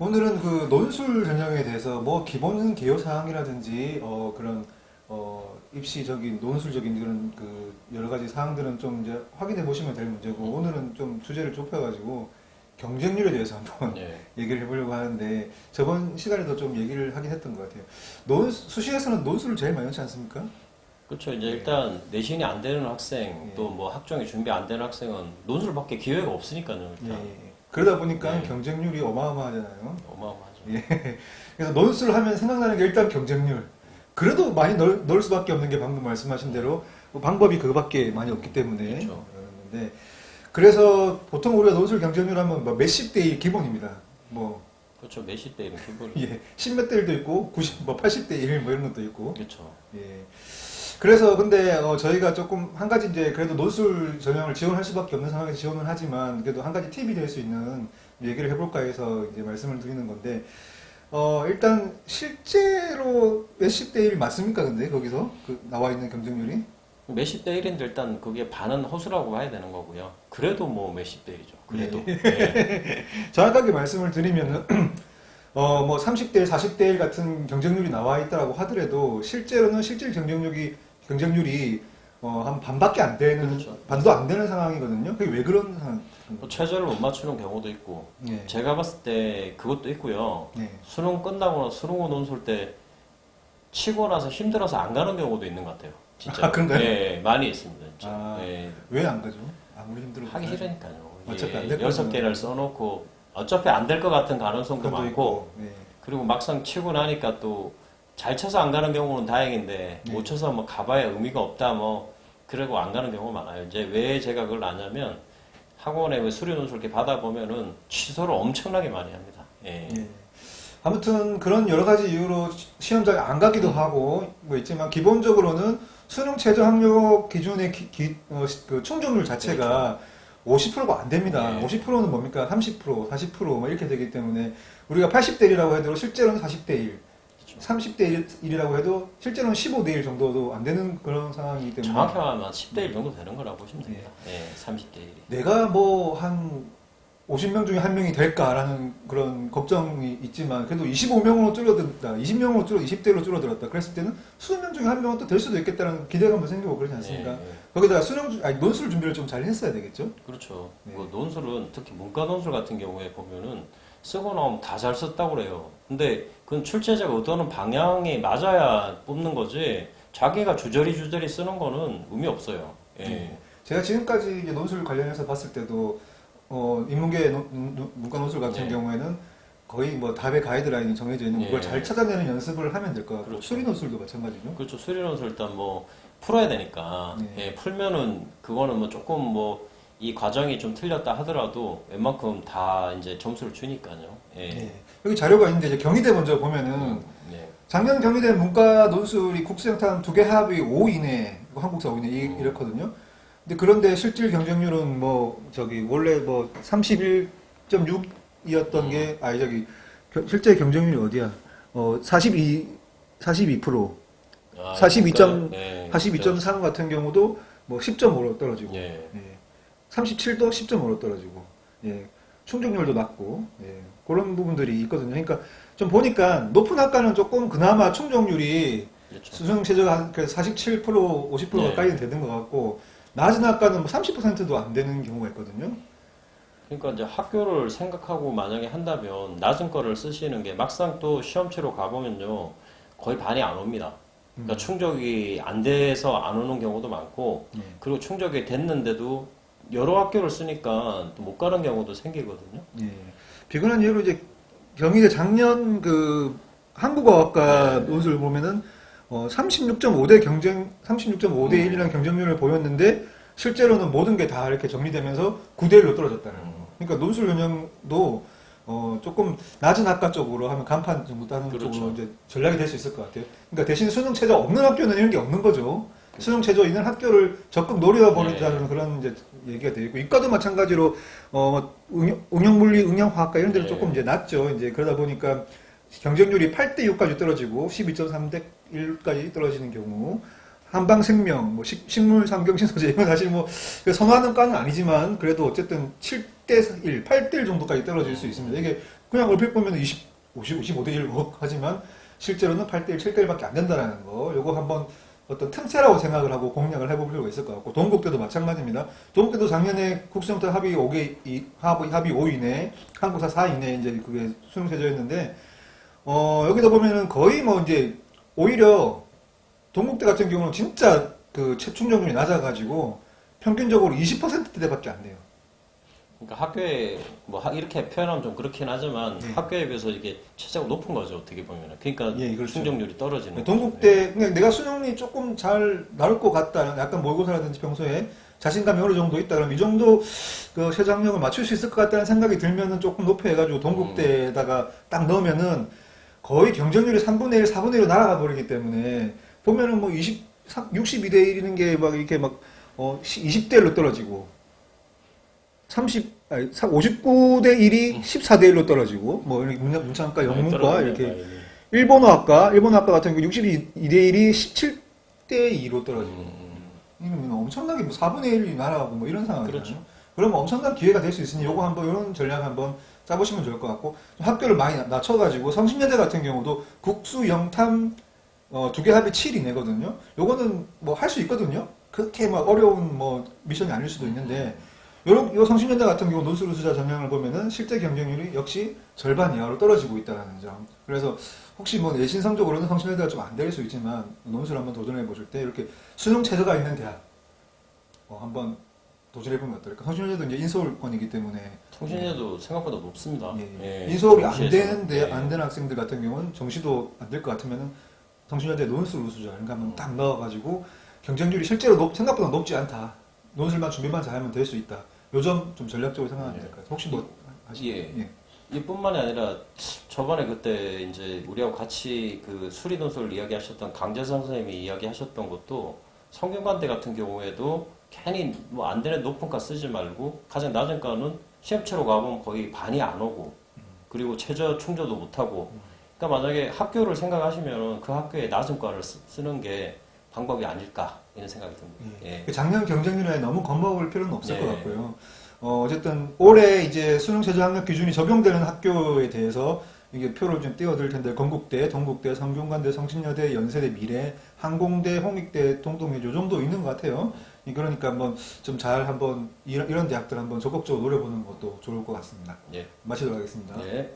오늘은 그 논술 전형에 대해서 뭐 기본 개요 사항이라든지 그런 입시적인 논술적인 그런 그 여러 가지 사항들은 좀 이제 확인해 보시면 될 문제고 오늘은 좀 주제를 좁혀가지고 경쟁률에 대해서 한번 예. 얘기를 해보려고 하는데 저번 시간에도 좀 얘기를 하긴 했던 것 같아요. 수시에서는 논술을 제일 많이 넣지 않습니까? 그렇죠. 이제 예. 일단 내신이 안 되는 학생, 예. 또 뭐 학종이 준비 안 되는 학생은 논술밖에 기회가 없으니까요. 예. 일단 그러다 보니까 예. 경쟁률이 어마어마하잖아요. 어마어마하죠. 예. 그래서 논술 하면 생각나는 게 일단 경쟁률. 그래도 많이 넣을 수밖에 없는 게 방금 말씀하신 대로 뭐 방법이 그거밖에 많이 없기 때문에 그렇죠. 그러는데 그래서 보통 우리가 논술 경쟁률 하면 뭐 몇십 대 1 기본입니다. 뭐 그렇죠. 몇십 대 1은 기본. 예, 10몇 대 1도 있고 90, 뭐 80대 1 뭐 이런 것도 있고. 그렇죠. 예. 그래서 근데 저희가 조금 한 가지 이제 그래도 논술 전형을 지원할 수밖에 없는 상황에서 지원을 하지만 그래도 한 가지 팁이 될 수 있는 얘기를 해볼까 해서 이제 말씀을 드리는 건데 일단 실제로 몇십 대 1 맞습니까? 근데 거기서 그 나와 있는 경쟁률이? 몇십 대 1인데 일단 그게 반은 허수라고 봐야 되는 거고요. 그래도 뭐 몇십 대 1이죠. 그래도. 예. 예. 정확하게 말씀을 드리면은 뭐 30대 1, 40대 1 같은 경쟁률이 나와 있다고 하더라도 실제로는 실질 경쟁률이 한 반밖에 안 되는 그렇죠. 반도 안 되는 상황이거든요. 그게 왜 그런 상황? 뭐 최저를 못 맞추는 경우도 있고 예. 제가 봤을 때 그것도 있고요. 예. 수능 끝나거나 수능 후 논술 때 치고 나서 힘들어서 안 가는 경우도 있는 것 같아요. 진짜. 아, 그런가요? 예, 많이 있습니다. 진짜. 아, 예, 왜 안 가죠? 아무리 힘들어도 하기 가야죠. 싫으니까요. 어차피 안 예, 될 여섯 거잖아요. 개를 써놓고 어차피 안 될 것 같은 가능성도 그것도 많고 있고. 예. 그리고 막상 치고 나니까 또 잘 쳐서 안 가는 경우는 다행인데 네. 못 쳐서 뭐 가봐야 의미가 없다 뭐 그러고 안 가는 경우가 많아요. 이제 왜 제가 그걸 아냐면 학원에 왜 수료 논술 이렇게 받아보면은 취소를 엄청나게 많이 합니다. 예. 예. 아무튼 그런 여러 가지 이유로 시험장에 안 가기도 하고 뭐 있지만 기본적으로는 수능 최저 학력 기준의 그 충족률 자체가 50%가 안 됩니다. 네. 50%는 뭡니까? 30%, 40% 이렇게 되기 때문에 우리가 80대 1이라고 해도 실제로는 40대 1, 30대 1이라고 해도 실제로는 15대 1 정도도 안 되는 그런 상황이기 때문에 정확히 말하면 10대 1 정도 되는 거라고 보시면 됩니다. 예, 30대 1이. 내가 뭐 한 50명 중에 한 명이 될까라는 그런 걱정이 있지만 그래도 25명으로 줄어든다, 20명으로 20대로 줄어들었다 그랬을 때는 20명 중에 한 명은 또 될 수도 있겠다는 기대감도 생기고 그러지 않습니까? 예, 예. 거기다가 논술 준비를 좀 잘 했어야 되겠죠? 그렇죠. 네. 뭐 논술은 특히 문과 논술 같은 경우에 보면은 쓰고 나오면 다 잘 썼다고 그래요. 근데 그건 출제자가 의도하는 방향이 맞아야 뽑는 거지 자기가 주저리 쓰는 거는 의미 없어요. 예. 제가 지금까지 이제 논술 관련해서 봤을 때도 인문계 문과 논술 같은 네. 경우에는 거의 뭐 답의 가이드라인이 정해져 있는 그걸 네. 잘 찾아내는 연습을 하면 될 것 같고 그렇죠. 수리 논술도 마찬가지죠. 그렇죠. 수리 논술 일단 뭐 풀어야 되니까 네. 예, 풀면은 그거는 뭐 조금 뭐 이 과정이 좀 틀렸다 하더라도 웬만큼 다 이제 점수를 주니까요. 예. 네. 여기 자료가 있는데 이제 경희대 먼저 보면은 네. 작년 경희대 문과 논술이 국수영탄 2개 합이 5 이내, 한국사 5 이내 이렇거든요. 근데 그런데 실질 경쟁률은 뭐 저기 원래 뭐 31.6이었던 게 실제 경쟁률이 어디야? 42%, 아, 42.3 네. 42.3 같은 경우도 뭐 10.5로 떨어지고, 예. 37도 10.5로 떨어지고, 충족률도 낮고, 그런 부분들이 있거든요. 그러니까 좀 보니까 높은 학과는 조금 그나마 충족률이 그렇죠. 수능 최저가 한 47%, 50% 네. 가까이는 되는 것 같고, 낮은 학과는 뭐 30%도 안 되는 경우가 있거든요. 그러니까 이제 학교를 생각하고 만약에 한다면 낮은 거를 쓰시는 게 막상 또 시험 치러 가보면요 거의 반이 안 옵니다. 그러니까 충족이 안 돼서 안 오는 경우도 많고 그리고 충족이 됐는데도 여러 학교를 쓰니까 또 못 가는 경우도 생기거든요. 비근한 예로 이제 경희대 작년 그 한국어학과 논술 보면은 36.5대 36.5대 1이라는 경쟁률을 보였는데 실제로는 모든 게 다 이렇게 정리되면서 9대 1로 떨어졌다는 거. 그러니까 논술 전형도 조금 낮은 학과 쪽으로 하면 간판 정도 따는 그렇죠. 쪽으로 이제 전략이 될 수 있을 것 같아요. 그러니까 대신 수능 최저 없는 학교는 이런 게 없는 거죠. 수능 최저 있는 학교를 적극 노려보자는 그런 이제 얘기가 되어 있고 이과도 마찬가지로 응용물리, 응용화학과 이런 데는 조금 이제 낮죠. 이제 그러다 보니까 경쟁률이 8대 6까지 떨어지고 12.3대 1까지 떨어지는 경우 한방생명, 뭐 식물, 상경, 신소재 이건 사실 뭐 선호하는 과는 아니지만 그래도 어쨌든 10대 1, 8대 1 정도까지 떨어질 수 있습니다. 이게 그냥 얼핏 보면 55대 1 하지만 실제로는 8대 1, 7대 1밖에 안 된다는 거. 요거 한번 어떤 틈새라고 생각을 하고 공략을 해볼 필요가 있을 것 같고, 동국대도 마찬가지입니다. 동국대도 작년에 국수영탁 합의 5개, 합의 5 이내, 한국사 4 이내 이제 그게 수능 최저였는데, 여기다 보면은 거의 뭐 이제 오히려 동국대 같은 경우는 진짜 그 충족률이 낮아가지고 평균적으로 20%대밖에 안 돼요. 그러니까 학교에 뭐 이렇게 표현하면 좀 그렇긴 하지만 네. 학교에 비해서 이게 최저가 높은 거죠, 어떻게 보면은. 그러니까 예, 그렇죠. 충족률이 떨어지는 거죠. 동국대, 그냥 내가 수능이 조금 잘 나올 것 같다, 약간 모의고사라든지 평소에 자신감이 어느 정도 있다 그러면 이 정도 그 최저 학력을 맞출 수 있을 것 같다는 생각이 들면은 조금 높여 해가지고 동국대에다가 딱 넣으면은 거의 경쟁률이 3분의 1, 4분의 1로 날아가 버리기 때문에 보면은 뭐 62대 1이는 게 막 이렇게 막 20대 1로 떨어지고 59대 1이 14대 1로 떨어지고 뭐 이렇게 문창과 영문과 이렇게 일본어학과 같은 경우 62대 1이 17대 2로 떨어지고 이러면 엄청나게 뭐 4분의 1이 날아가고 뭐 이런 상황이잖아요. 그렇죠. 그러면 엄청난 기회가 될 수 있으니 요거 한번 이런 전략 한번 짜보시면 좋을 것 같고, 좀 학교를 많이 낮춰가지고 성신여대 같은 경우도 국수 영탐 2개 합이 7 이내거든요. 요거는 뭐 할 수 있거든요. 그렇게 막 어려운 뭐 미션이 아닐 수도 있는데, 요 성신여대 같은 경우 논술우수자 전형을 보면은 실제 경쟁률이 역시 절반 이하로 떨어지고 있다는 점. 그래서 혹시 뭐 내신 성적으로는 성신여대가 좀 안 될 수 있지만 논술 한번 도전해 보실 때 이렇게 수능 최저가 있는 대학 한번 도전해 보면 어떨까? 성신여대도 이제 인서울권이기 때문에 성신여대도 생각보다 높습니다. 예. 인서울이 안 정시에서. 되는데 예. 안 되는 학생들 같은 경우는 정시도 안 될 것 같으면은 성신여대 논술 우수자 이런 거 한번 딱 넣어가지고 경쟁률이 실제로 생각보다 높지 않다. 논술만 준비만 잘하면 될 수 있다. 요점 좀 전략적으로 생각하면 될 것 같아요. 혹시 뭐 예. 예. 이뿐만이 아니라 저번에 그때 이제 우리하고 같이 그 수리논술 이야기하셨던 강재선 선생님이 이야기하셨던 것도 성균관대 같은 경우에도 괜히 뭐 안 되는 높은 과 쓰지 말고 가장 낮은 과는 시험치러 가보면 거의 반이 안 오고 그리고 최저 충족도 못 하고 그러니까 만약에 학교를 생각하시면 그 학교에 낮은 과를 쓰는 게 방법이 아닐까 이런 생각이 듭니다. 예. 그 작년 경쟁률에 너무 겁먹을 필요는 없을 네. 것 같고요. 어쨌든 올해 이제 수능 최저 학력 기준이 적용되는 학교에 대해서 이게 표를 좀 띄워드릴 텐데, 건국대, 동국대, 성균관대, 성신여대, 연세대, 미래, 항공대, 홍익대, 동동대 요 정도 있는 것 같아요. 그러니까 한번 좀 잘 한번 이런 대학들 한번 적극적으로 노려보는 것도 좋을 것 같습니다. 예. 마치도록 하겠습니다. 예.